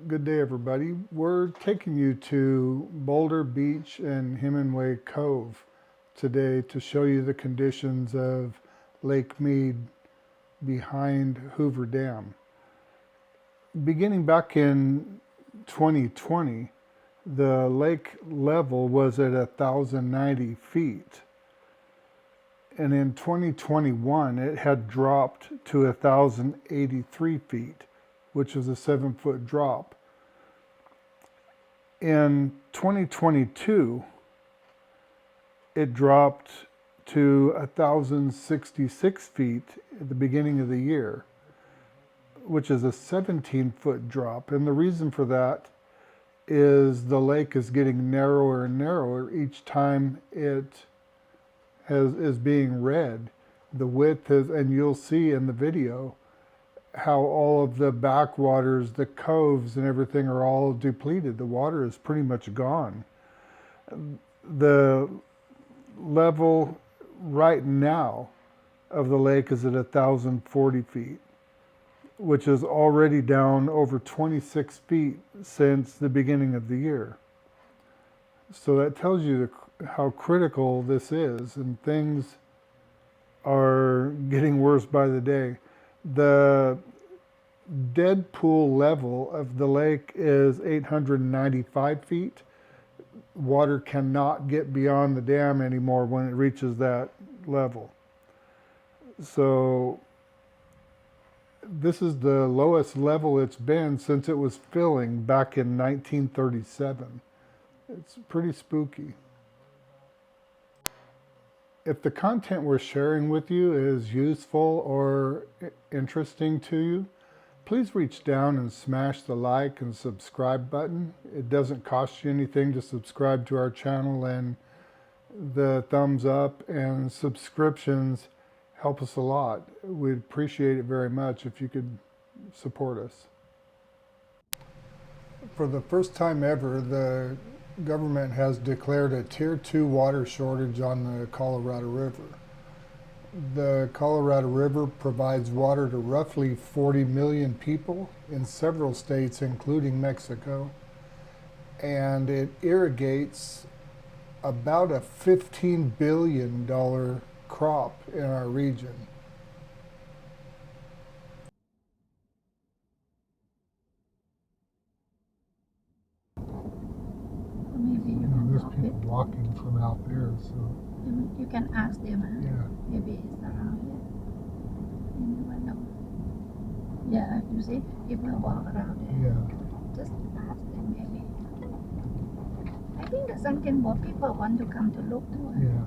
Good day, everybody. We're taking you to Boulder Beach and Hemingway Cove today to show you the conditions of Lake Mead behind Hoover Dam. Beginning back in 2020, the lake level was at 1,090 feet. And in 2021, it had dropped to 1,083 feet, which is a 7-foot drop. In 2022, it dropped to 1,066 feet at the beginning of the year, which is a 17-foot drop. And the reason for that is the lake is getting narrower and narrower each time it is being read. The width is, and you'll see in the video, how all of the backwaters, the coves and everything are all depleted. The water is pretty much gone. The level right now of the lake is at 1,040 feet, which is already down over 26 feet since the beginning of the year. So that tells you how critical this is, and things are getting worse by the day. The dead pool level of the lake is 895 feet. Water cannot get beyond the dam anymore when it reaches that level. So this is the lowest level it's been since it was filling back in 1937. It's pretty spooky. If the content we're sharing with you is useful or interesting to you, please reach down and smash the like and subscribe button. It doesn't cost you anything to subscribe to our channel, and the thumbs up and subscriptions help us a lot. We'd appreciate it very much if you could support us. For the first time ever, the government has declared a Tier 2 water shortage on the Colorado River. The Colorado River provides water to roughly 40 million people in several states, including Mexico, and it irrigates about a $15 billion crop in our region. Maybe you can There's drop people it. walking from out there, so You can ask them. yeah. Maybe it's around here. You never know. Yeah, you see, people walk around there. Yeah. Just ask them maybe. I think the sunken boat people want to come to look too. Yeah.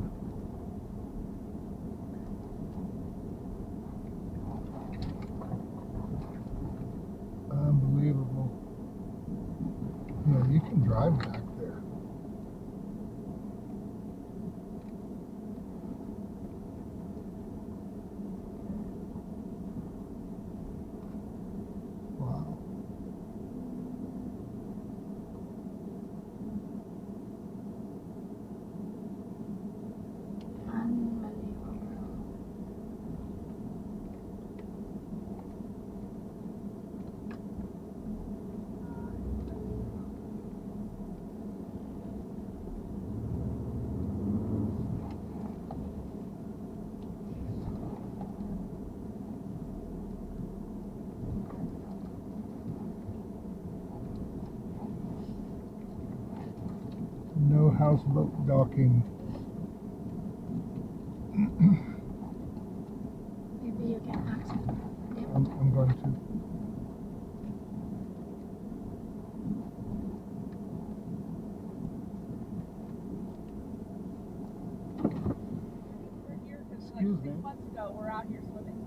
Unbelievable. You can drive back there. Wow. Unbelievable. No houseboat docking. Maybe you can ask them. I'm going to. Excuse me. 6 months ago, we're out here swimming.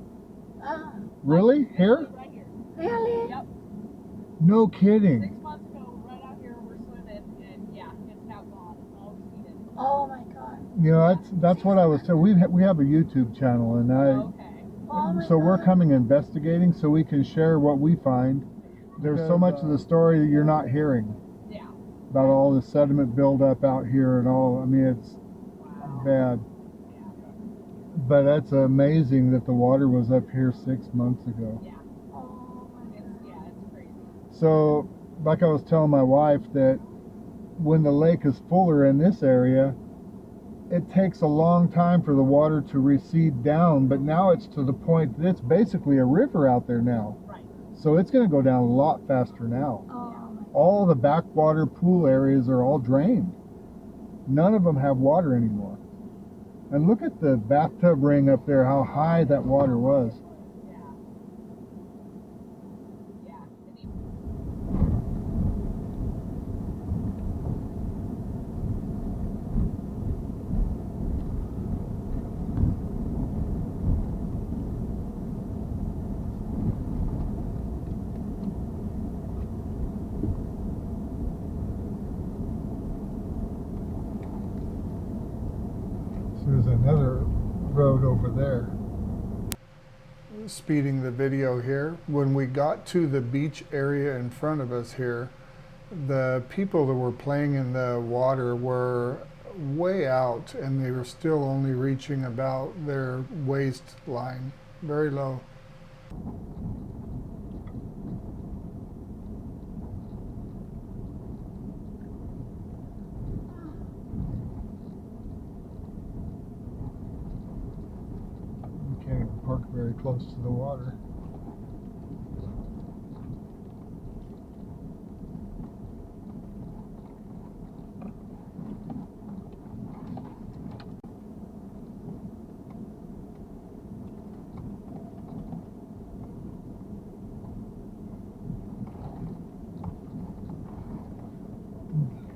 Ah, Really? Here? Right here. really? Yep. No 6 kidding. months ago, right out here, we're swimming, and yeah, it's now gone. It's all receded. Oh my God. That's what I was saying. We have a YouTube channel, and Okay. Oh my so we're God. coming investigating so we can share what we find. There's so much of the story that you're not hearing Yeah. about all the sediment buildup out here and all. I mean, it's Wow. bad. Yeah. But that's amazing that the water was up here 6 months ago. Yeah. Oh my God. It's crazy. So, like I was telling my wife, that when the lake is fuller in this area, it takes a long time for the water to recede down, but now it's to the point that it's basically a river out there now. Right. So it's going to go down a lot faster now. Oh, All the backwater pool areas are all drained. None of them have water anymore. And look at the bathtub ring up there, how high that water was. Yeah. Yeah. And So there's another road over there. Speeding the video here. When we got to the beach area in front of us here, the people that were playing in the water were way out and they were still only reaching about their waistline, very low. You can't even park very close to the water.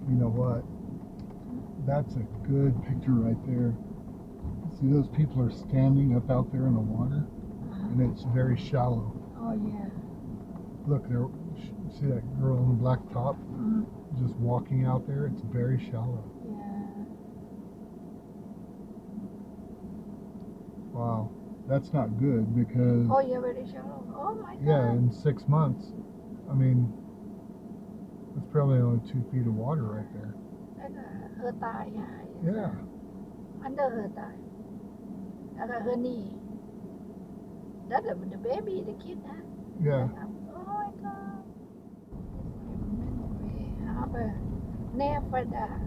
You know what? That's a good picture right there. See, those people are standing up out there in the water, and it's very shallow. oh yeah. Look, there. See that girl in the black top, Mm, just walking out there? It's very shallow. yeah. Wow, that's not good because Oh, yeah, very shallow. Oh my God. yeah, in 6 months, I mean, it's probably only 2 feet of water right there. แล้วก็เธอตายหาย Yeah. under her ตายแล้วก็ her knee that the baby the kid นะ Yeah. oh my God harbor never die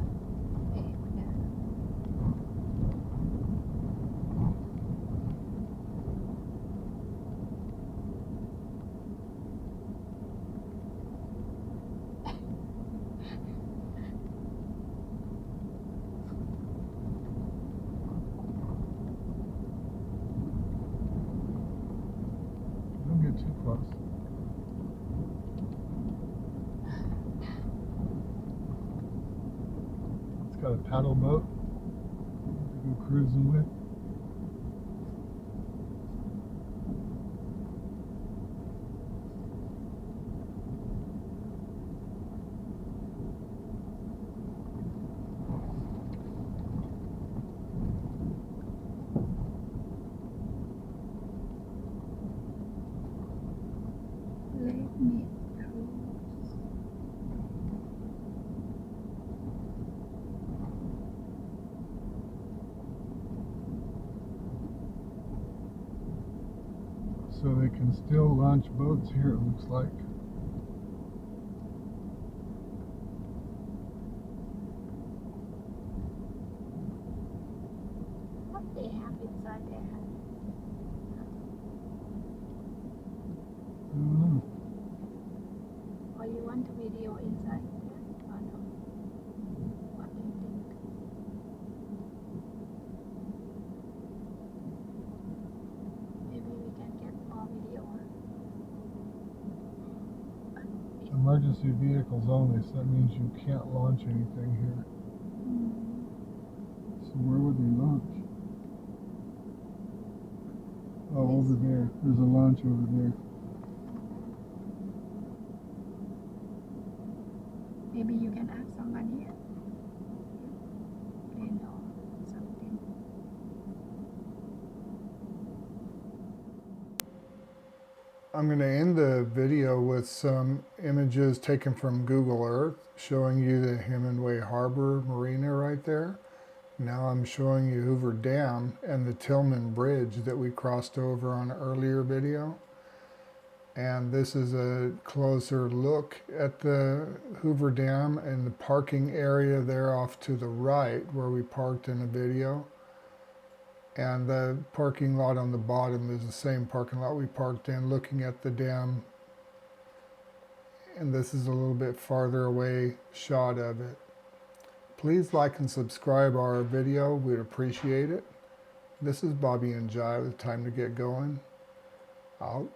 Don't get too close. It's got a paddle boat to go cruising with. Lake Mead cruise So they can still launch boats here, it looks like. what they have inside there I don't know. or you want to video inside or no what do you think maybe we can get more video Emergency vehicles only, so that means you can't launch anything here. So where would they launch? Oh, over there. There's a launch over there. maybe you can ask someone here they know something I'm going to end the video with some images taken from Google Earth showing you the Hemingway Harbor Marina right there. Now I'm showing you Hoover Dam and the Tillman Bridge that we crossed over on an earlier video. And this is a closer look at the Hoover Dam and the parking area there off to the right where we parked in the video. And the parking lot on the bottom is the same parking lot we parked in, looking at the dam. And this is a little bit farther away shot of it. Please like and subscribe our video. We'd appreciate it. This is Bobby and Jai with Time to Get Going. Out.